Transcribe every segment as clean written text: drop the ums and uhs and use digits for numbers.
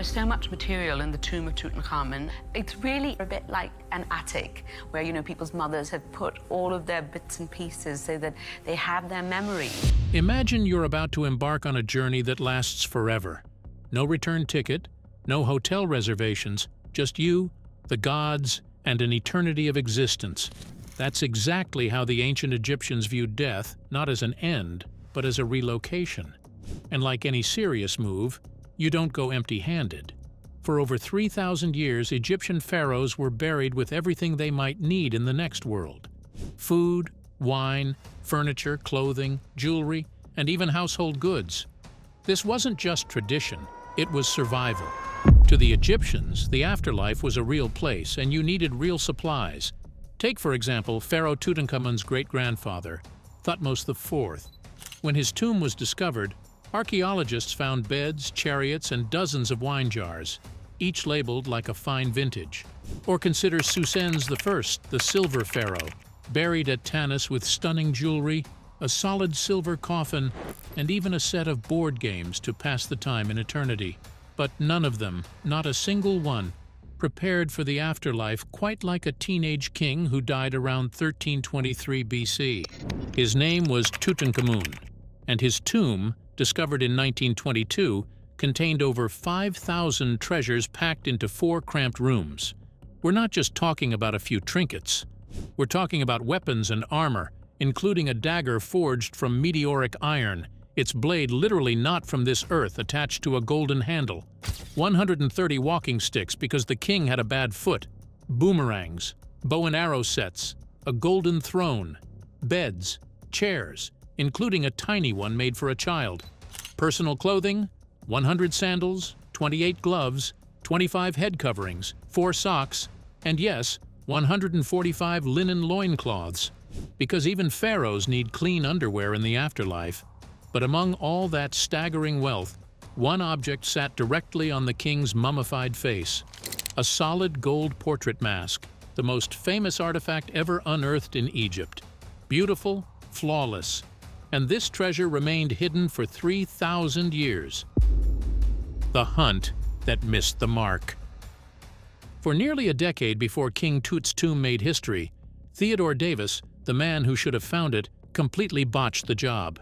is so much material in the tomb of Tutankhamun. It's really a bit like an attic where, you know, people's mothers have put all of their bits and pieces so that they have their memories. Imagine you're about to embark on a journey that lasts forever. No return ticket, no hotel reservations, just you, the gods, and an eternity of existence. That's exactly how the ancient Egyptians viewed death, not as an end, but as a relocation. And like any serious move, you don't go empty-handed. For over 3,000 years, Egyptian pharaohs were buried with everything they might need in the next world. Food, wine, furniture, clothing, jewelry, and even household goods. This wasn't just tradition, it was survival. To the Egyptians, the afterlife was a real place, and you needed real supplies. Take, for example, Pharaoh Tutankhamun's great-grandfather, Thutmose IV. When his tomb was discovered, archaeologists found beds, chariots, and dozens of wine jars, each labeled like a fine vintage. Or consider Susen's I, the Silver Pharaoh, buried at Tanis with stunning jewelry, a solid silver coffin, and even a set of board games to pass the time in eternity. But none of them, not a single one, prepared for the afterlife quite like a teenage king who died around 1323 BC. His name was Tutankhamun, and his tomb, discovered in 1922, contained over 5,000 treasures packed into 4 cramped rooms. We're not just talking about a few trinkets. We're talking about weapons and armor, including a dagger forged from meteoric iron, its blade literally not from this earth, attached to a golden handle. 130 walking sticks because the king had a bad foot, boomerangs, bow and arrow sets, a golden throne, beds, chairs, including a tiny one made for a child, personal clothing, 100 sandals, 28 gloves, 25 head coverings, 4 socks, and yes, 145 linen loincloths, because even pharaohs need clean underwear in the afterlife. But among all that staggering wealth, one object sat directly on the king's mummified face, a solid gold portrait mask, the most famous artifact ever unearthed in Egypt. Beautiful, flawless, and this treasure remained hidden for 3,000 years. The hunt that missed the mark. For nearly a decade before King Tut's tomb made history, Theodore Davis, the man who should have found it, completely botched the job.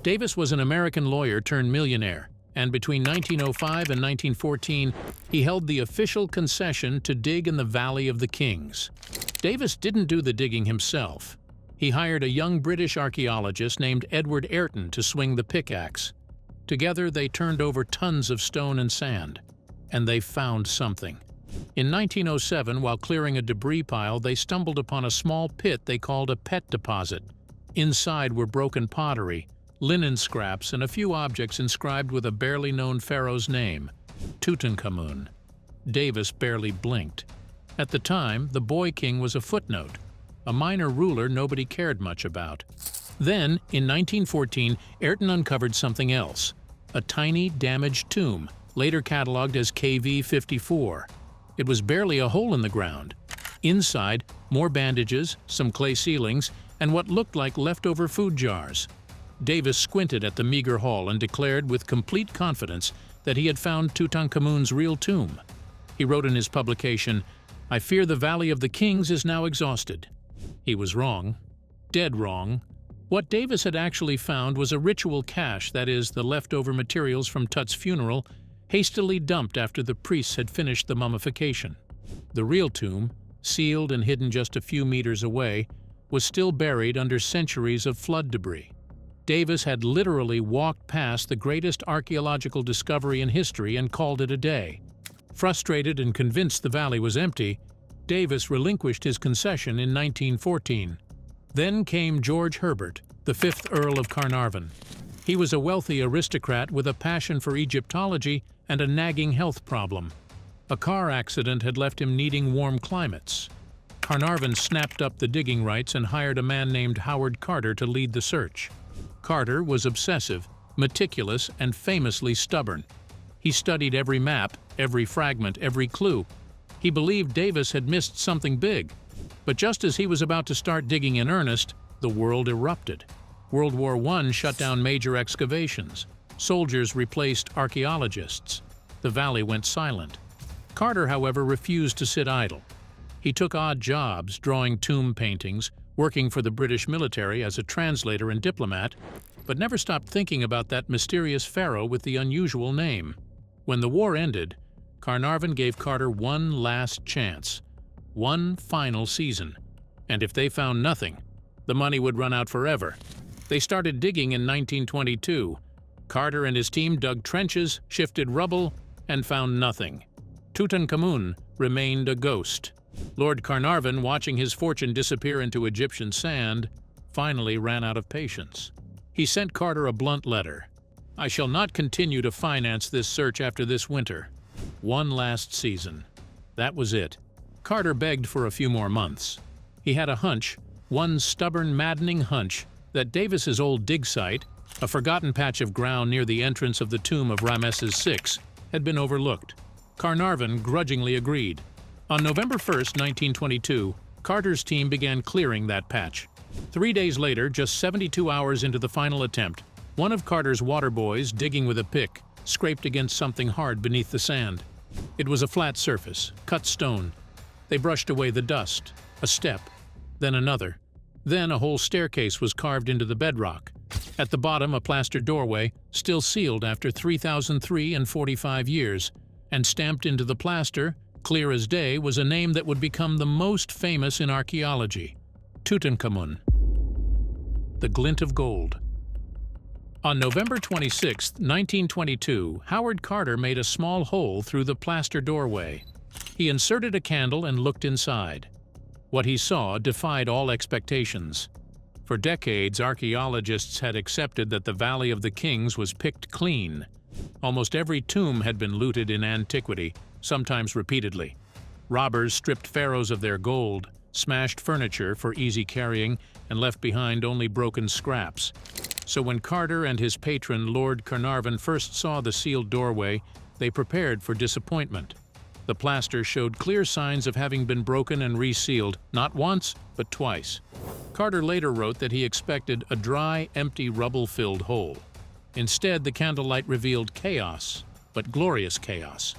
Davis was an American lawyer turned millionaire, and between 1905 and 1914, he held the official concession to dig in the Valley of the Kings. Davis didn't do the digging himself. He hired a young British archaeologist named Edward Ayrton to swing the pickaxe. Together, they turned over tons of stone and sand, and they found something. In 1907, while clearing a debris pile, they stumbled upon a small pit they called a pet deposit. Inside were broken pottery, linen scraps, and a few objects inscribed with a barely known pharaoh's name, Tutankhamun. Davis barely blinked. At the time, the boy king was a footnote, a minor ruler nobody cared much about. Then, in 1914, Ayrton uncovered something else, a tiny, damaged tomb, later catalogued as KV 54. It was barely a hole in the ground. Inside, more bandages, some clay ceilings, and what looked like leftover food jars. Davis squinted at the meager haul and declared with complete confidence that he had found Tutankhamun's real tomb. He wrote in his publication, "I fear the Valley of the Kings is now exhausted." He was wrong. Dead wrong. What Davis had actually found was a ritual cache, that is, the leftover materials from Tut's funeral, hastily dumped after the priests had finished the mummification. The real tomb, sealed and hidden just a few meters away, was still buried under centuries of flood debris. Davis had literally walked past the greatest archaeological discovery in history and called it a day. Frustrated and convinced the valley was empty, Davis relinquished his concession in 1914. Then came George Herbert, the 5th Earl of Carnarvon. He was a wealthy aristocrat with a passion for Egyptology and a nagging health problem. A car accident had left him needing warm climates. Carnarvon snapped up the digging rights and hired a man named Howard Carter to lead the search. Carter was obsessive, meticulous, and famously stubborn. He studied every map, every fragment, every clue. He believed Davis had missed something big. But just as he was about to start digging in earnest, the world erupted. World War I shut down major excavations. Soldiers replaced archaeologists. the valley went silent. Carter, however, refused to sit idle. He took odd jobs, drawing tomb paintings, working for the British military as a translator and diplomat, but never stopped thinking about that mysterious pharaoh with the unusual name. When the war ended, Carnarvon gave Carter one last chance, one final season, and if they found nothing, the money would run out forever. They started digging in 1922. Carter and his team dug trenches, shifted rubble, and found nothing. Tutankhamun remained a ghost. Lord Carnarvon, watching his fortune disappear into Egyptian sand, finally ran out of patience. He sent Carter a blunt letter. "I shall not continue to finance this search after this winter. One last season." That was it. Carter begged for a few more months. He had a hunch, one stubborn, maddening hunch, that Davis's old dig site, a forgotten patch of ground near the entrance of the tomb of Ramesses VI, had been overlooked. Carnarvon grudgingly agreed. On November 1, 1922, Carter's team began clearing that patch. 3 days later, just 72 hours into the final attempt, one of Carter's water boys, digging with a pick, scraped against something hard beneath the sand. It was a flat surface, cut stone. They brushed away the dust. A step, then another. Then a whole staircase was carved into the bedrock. At the bottom, a plaster doorway, still sealed after 3,045 years, and stamped into the plaster, clear as day, was a name that would become the most famous in archaeology: Tutankhamun. The glint of gold. On November 26, 1922, Howard Carter made a small hole through the plaster doorway. He inserted a candle and looked inside. What he saw defied all expectations. For decades, archaeologists had accepted that the Valley of the Kings was picked clean. Almost every tomb had been looted in antiquity, sometimes repeatedly. Robbers stripped pharaohs of their gold, smashed furniture for easy carrying, and left behind only broken scraps. So when Carter and his patron, Lord Carnarvon, first saw the sealed doorway, they prepared for disappointment. The plaster showed clear signs of having been broken and resealed, not once, but twice. Carter later wrote that he expected a dry, empty, rubble-filled hole. Instead, the candlelight revealed chaos, but glorious chaos.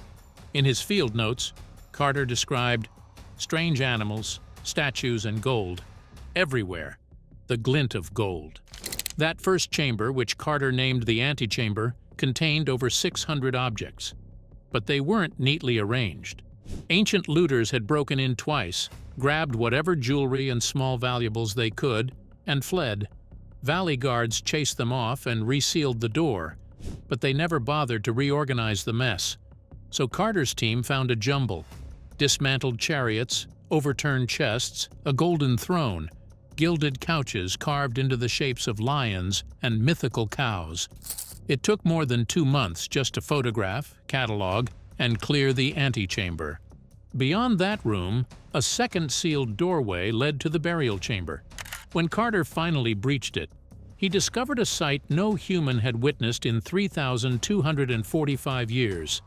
In his field notes, Carter described strange animals, statues, and gold. Everywhere, the glint of gold. That first chamber, which Carter named the antechamber, contained over 600 objects. But they weren't neatly arranged. Ancient looters had broken in twice, grabbed whatever jewelry and small valuables they could, and fled. Valley guards chased them off and resealed the door, but they never bothered to reorganize the mess. So Carter's team found a jumble: dismantled chariots, overturned chests, a golden throne, gilded couches carved into the shapes of lions, and mythical cows. It took more than 2 months just to photograph, catalog, and clear the antechamber. Beyond that room, a second sealed doorway led to the burial chamber. When Carter finally breached it, he discovered a sight no human had witnessed in 3,245 years.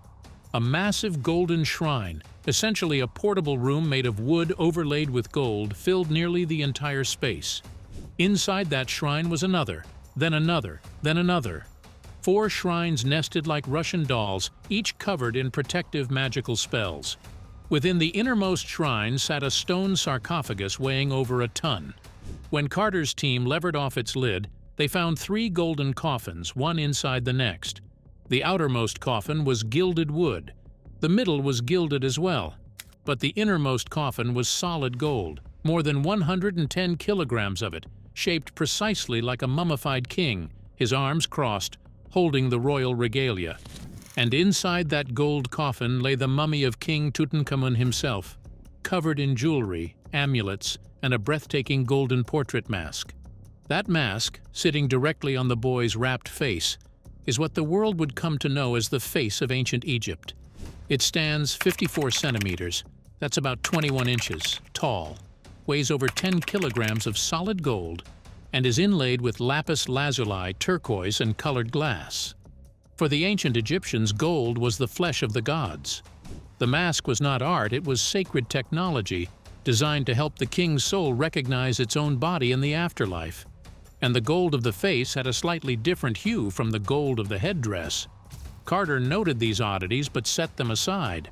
A massive golden shrine, essentially a portable room made of wood overlaid with gold, filled nearly the entire space. Inside that shrine was another, then another, then another. 4 shrines nested like Russian dolls, each covered in protective magical spells. Within the innermost shrine sat a stone sarcophagus weighing over a ton. When Carter's team levered off its lid, they found 3 golden coffins, one inside the next. The outermost coffin was gilded wood. The middle was gilded as well. But the innermost coffin was solid gold, more than 110 kilograms of it, shaped precisely like a mummified king, his arms crossed, holding the royal regalia. And inside that gold coffin lay the mummy of King Tutankhamun himself, covered in jewelry, amulets, and a breathtaking golden portrait mask. That mask, sitting directly on the boy's rapt face, is what the world would come to know as the face of ancient Egypt. It stands 54 centimeters, that's about 21 inches, tall, weighs over 10 kilograms of solid gold, and is inlaid with lapis lazuli, turquoise, and colored glass. For the ancient Egyptians, gold was the flesh of the gods. The mask was not art, it was sacred technology, designed to help the king's soul recognize its own body in the afterlife. And the gold of the face had a slightly different hue from the gold of the headdress. Carter noted these oddities but set them aside.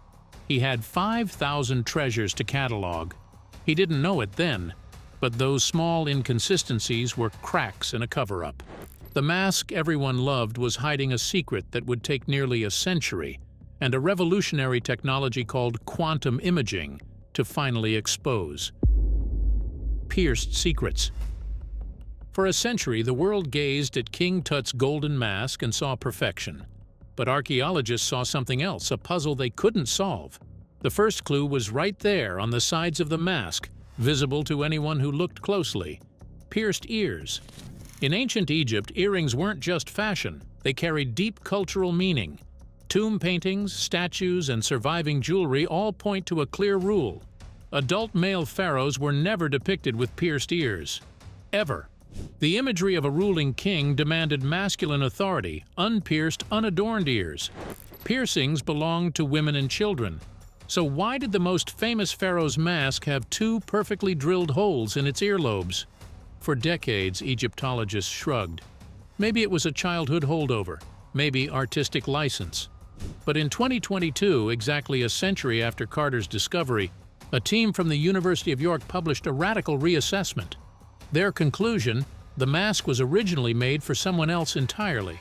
He had 5,000 treasures to catalog. He didn't know it then, but those small inconsistencies were cracks in a cover-up. The mask everyone loved was hiding a secret that would take nearly a century, and a revolutionary technology called quantum imaging to finally expose. Pierced secrets. For a century, the world gazed at King Tut's golden mask and saw perfection. But archaeologists saw something else, a puzzle they couldn't solve. The first clue was right there on the sides of the mask, visible to anyone who looked closely. Pierced ears. In ancient Egypt, earrings weren't just fashion, they carried deep cultural meaning. Tomb paintings, statues, and surviving jewelry all point to a clear rule. Adult male pharaohs were never depicted with pierced ears. Ever. The imagery of a ruling king demanded masculine authority, unpierced, unadorned ears. Piercings belonged to women and children. So why did the most famous pharaoh's mask have two perfectly drilled holes in its earlobes? For decades, Egyptologists shrugged. Maybe it was a childhood holdover, maybe artistic license. But in 2022, exactly a century after Carter's discovery, a team from the University of York published a radical reassessment. Their conclusion, the mask was originally made for someone else entirely,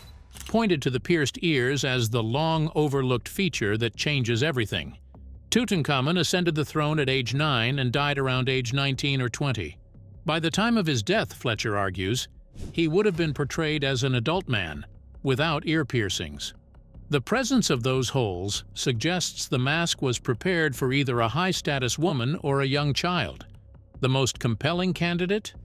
pointed to the pierced ears as the long-overlooked feature that changes everything. Tutankhamun ascended the throne at age 9 and died around age 19 or 20. By the time of his death, Fletcher argues, he would have been portrayed as an adult man, without ear piercings. The presence of those holes suggests the mask was prepared for either a high-status woman or a young child. The most compelling candidate?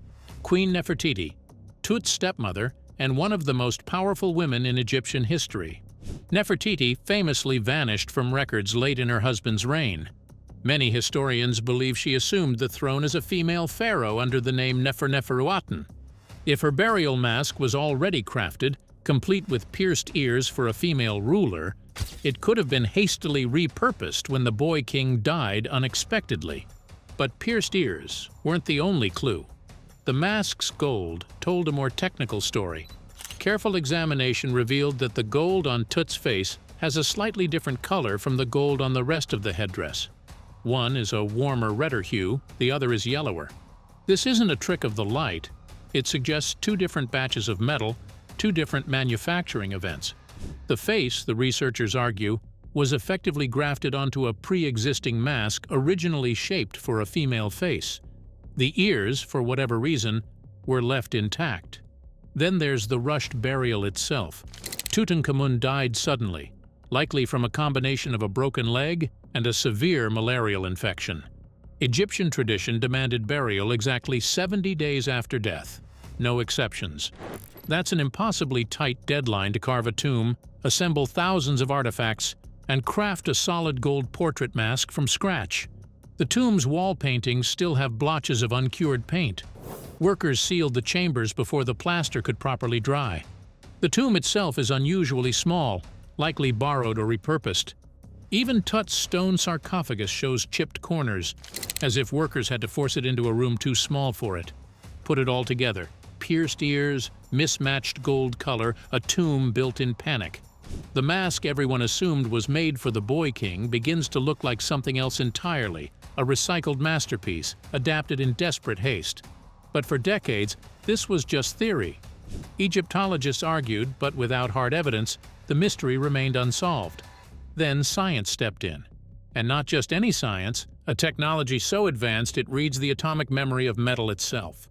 Queen Nefertiti, Tut's stepmother and one of the most powerful women in Egyptian history. Nefertiti famously vanished from records late in her husband's reign. Many historians believe she assumed the throne as a female pharaoh under the name Neferneferuaten. If her burial mask was already crafted, complete with pierced ears for a female ruler, it could have been hastily repurposed when the boy king died unexpectedly. But pierced ears weren't the only clue. The mask's gold told a more technical story. Careful examination revealed that the gold on Tut's face has a slightly different color from the gold on the rest of the headdress. One is a warmer, redder hue, the other is yellower. This isn't a trick of the light. It suggests two different batches of metal, two different manufacturing events. The face, the researchers argue, was effectively grafted onto a pre-existing mask originally shaped for a female face. The ears, for whatever reason, were left intact. Then there's the rushed burial itself. Tutankhamun died suddenly, likely from a combination of a broken leg and a severe malarial infection. Egyptian tradition demanded burial exactly 70 days after death. No exceptions. That's an impossibly tight deadline to carve a tomb, assemble thousands of artifacts, and craft a solid gold portrait mask from scratch. The tomb's wall paintings still have blotches of uncured paint. Workers sealed the chambers before the plaster could properly dry. The tomb itself is unusually small, likely borrowed or repurposed. Even Tut's stone sarcophagus shows chipped corners, as if workers had to force it into a room too small for it. Put it all together: pierced ears, mismatched gold color, a tomb built in panic. The mask everyone assumed was made for the boy king begins to look like something else entirely, a recycled masterpiece, adapted in desperate haste. But for decades, this was just theory. Egyptologists argued, but without hard evidence, the mystery remained unsolved. Then science stepped in. And not just any science, a technology so advanced it reads the atomic memory of metal itself.